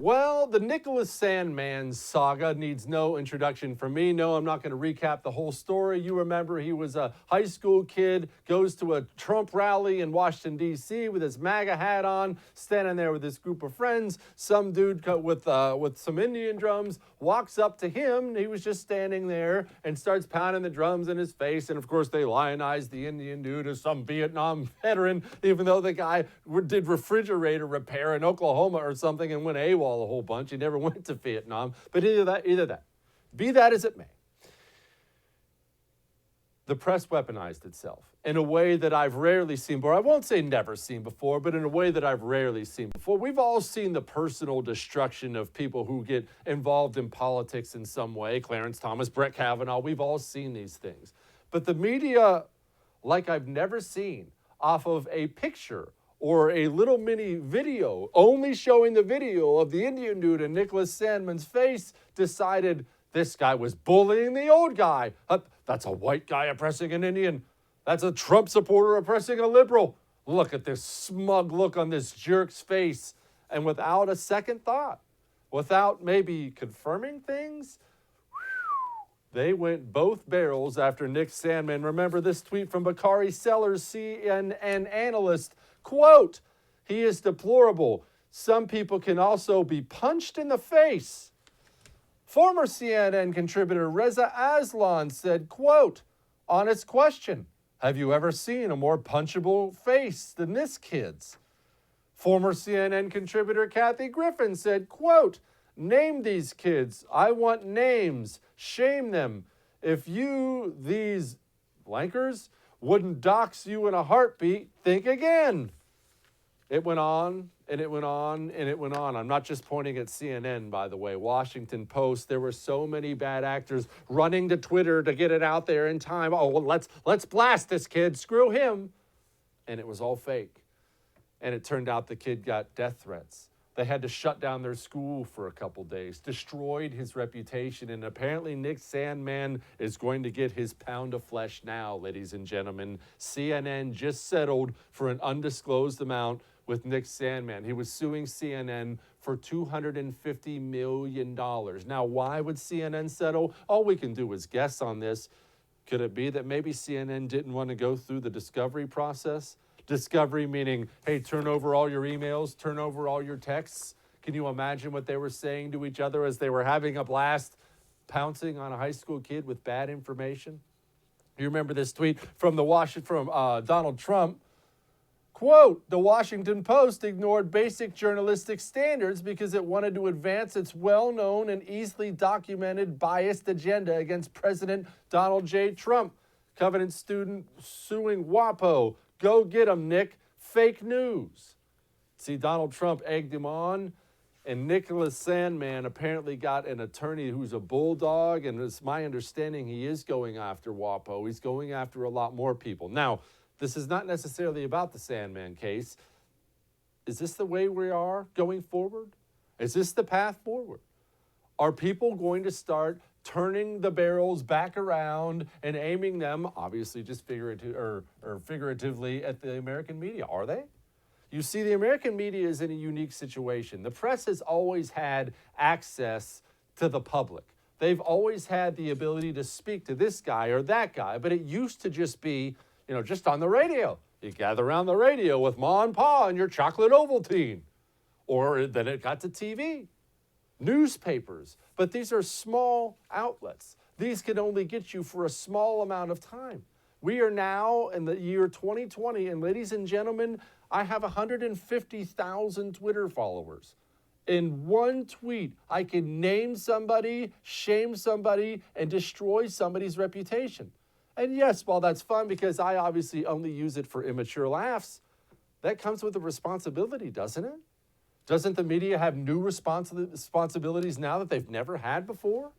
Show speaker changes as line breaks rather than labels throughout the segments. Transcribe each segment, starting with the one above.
Well, the Nicholas Sandmann saga needs no introduction from me. No, I'm not going to recap the whole story. You remember he was a high school kid, goes to a Trump rally in Washington, D.C. with his MAGA hat on, standing there with this group of friends. Some dude with some Indian drums walks up to him. He was just standing there and starts pounding the drums in his face. And, of course, they lionized the Indian dude as some Vietnam veteran, even though the guy did refrigerator repair in Oklahoma or something and went AWOL a whole bunch. He never went to Vietnam. But either that. Be that as it may, the press weaponized itself in a way that I've rarely seen before. I won't say never seen before, but in a way that I've rarely seen before. We've all seen the personal destruction of people who get involved in politics in some way. Clarence Thomas, Brett Kavanaugh, we've all seen these things. But the media, like I've never seen, off of a picture or a little mini video, only showing the video of the Indian dude in Nicholas Sandmann's face, decided this guy was bullying the old guy. That's a white guy oppressing an Indian. That's a Trump supporter oppressing a liberal. Look at this smug look on this jerk's face. And without a second thought, without maybe confirming things, they went both barrels after Nick Sandmann. Remember this tweet from Bakari Sellers, CNN analyst. Quote, "He is deplorable. Some people can also be punched in the face." Former CNN contributor Reza Aslan said, quote, "Honest question, have you ever seen a more punchable face than this kid's?" Former CNN contributor Kathy Griffin said, quote, "Name these kids. I want names. Shame them. If you, these blankers, wouldn't dox you in a heartbeat, think again." It went on, and it went on, and it went on. I'm not just pointing at CNN, by the way. Washington Post, there were so many bad actors running to Twitter to get it out there in time. Oh, well, let's blast this kid. Screw him. And it was all fake. And it turned out the kid got death threats. They had to shut down their school for a couple days, destroyed his reputation, and apparently Nick Sandmann is going to get his pound of flesh now, ladies and gentlemen. CNN just settled for an undisclosed amount with Nick Sandmann. He was suing CNN for $250 million. Now, why would CNN settle? All we can do is guess on this. Could it be that maybe CNN didn't want to go through the discovery process? Discovery meaning, hey, turn over all your emails, turn over all your texts. Can you imagine what they were saying to each other as they were having a blast, pouncing on a high school kid with bad information? You remember this tweet from Donald Trump. Quote, "The Washington Post ignored basic journalistic standards because it wanted to advance its well-known and easily documented biased agenda against President Donald J. Trump. Covenant student suing WAPO. Go get him, Nick. Fake news." See, Donald Trump egged him on, and Nicholas Sandmann apparently got an attorney who's a bulldog, and it's my understanding he is going after WAPO. He's going after a lot more people. Now, this is not necessarily about the Sandmann case. Is this the way we are going forward? Is this the path forward? Are people going to start turning the barrels back around and aiming them, obviously just figuratively, at the American media? Are they? You see, the American media is in a unique situation. The press has always had access to the public. They've always had the ability to speak to this guy or that guy, but it used to just be, just on the radio. You gather around the radio with Ma and Pa and your chocolate Ovaltine. Or then it got to TV. Newspapers, but these are small outlets. These can only get you for a small amount of time. We are now in the year 2020, and ladies and gentlemen, I have 150,000 Twitter followers. In one tweet, I can name somebody, shame somebody, and destroy somebody's reputation. And yes, while that's fun because I obviously only use it for immature laughs, that comes with a responsibility, doesn't it? Doesn't the media have new responsibilities now that they've never had before?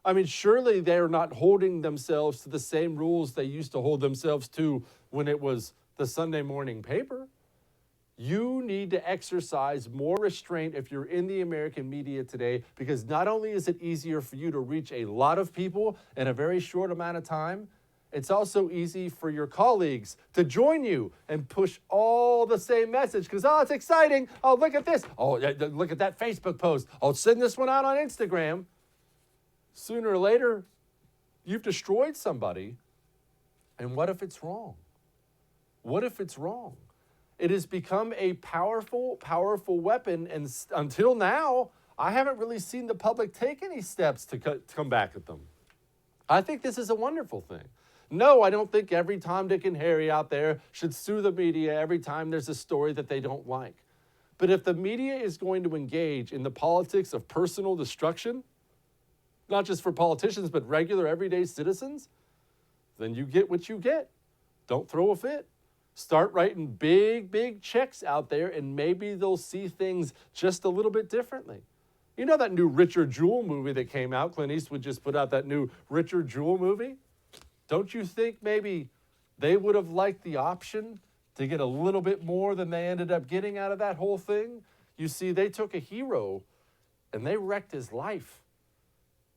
I mean, surely they're not holding themselves to the same rules they used to hold themselves to when it was the Sunday morning paper. You need to exercise more restraint if you're in the American media today, because not only is it easier for you to reach a lot of people in a very short amount of time, It's also easy for your colleagues to join you and push all the same message because, oh, it's exciting. Oh, look at this. Oh, look at that Facebook post. Oh, send this one out on Instagram. Sooner or later, you've destroyed somebody. And what if it's wrong? What if it's wrong? It has become a powerful, powerful weapon. And until now, I haven't really seen the public take any steps to come back at them. I think this is a wonderful thing. No, I don't think every Tom, Dick, and Harry out there should sue the media every time there's a story that they don't like. But if the media is going to engage in the politics of personal destruction, not just for politicians, but regular everyday citizens, then you get what you get. Don't throw a fit. Start writing big, big checks out there, and maybe they'll see things just a little bit differently. You know that new Richard Jewell movie that came out? Clint Eastwood just put out that new Richard Jewell movie. Don't you think maybe they would have liked the option to get a little bit more than they ended up getting out of that whole thing? You see, they took a hero and they wrecked his life.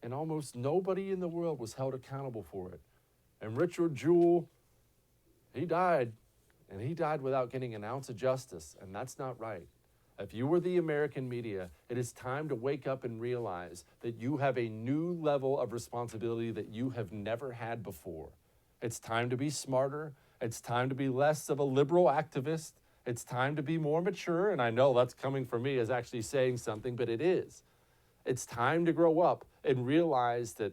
And almost nobody in the world was held accountable for it. And Richard Jewell, he died, and he died without getting an ounce of justice, and that's not right. If you were the American media, it is time to wake up and realize that you have a new level of responsibility that you have never had before. It's time to be smarter. It's time to be less of a liberal activist. It's time to be more mature, and I know that's coming from me as actually saying something, but it is. It's time to grow up and realize that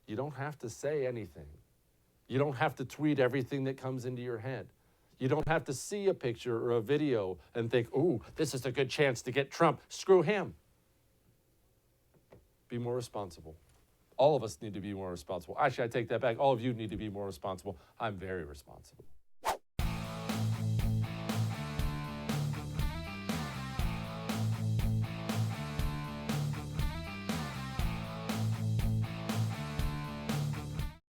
you don't have to say anything. You don't have to tweet everything that comes into your head. You don't have to see a picture or a video and think, ooh, this is a good chance to get Trump. Screw him. Be more responsible. All of us need to be more responsible. Actually, I take that back. All of you need to be more responsible. I'm very responsible.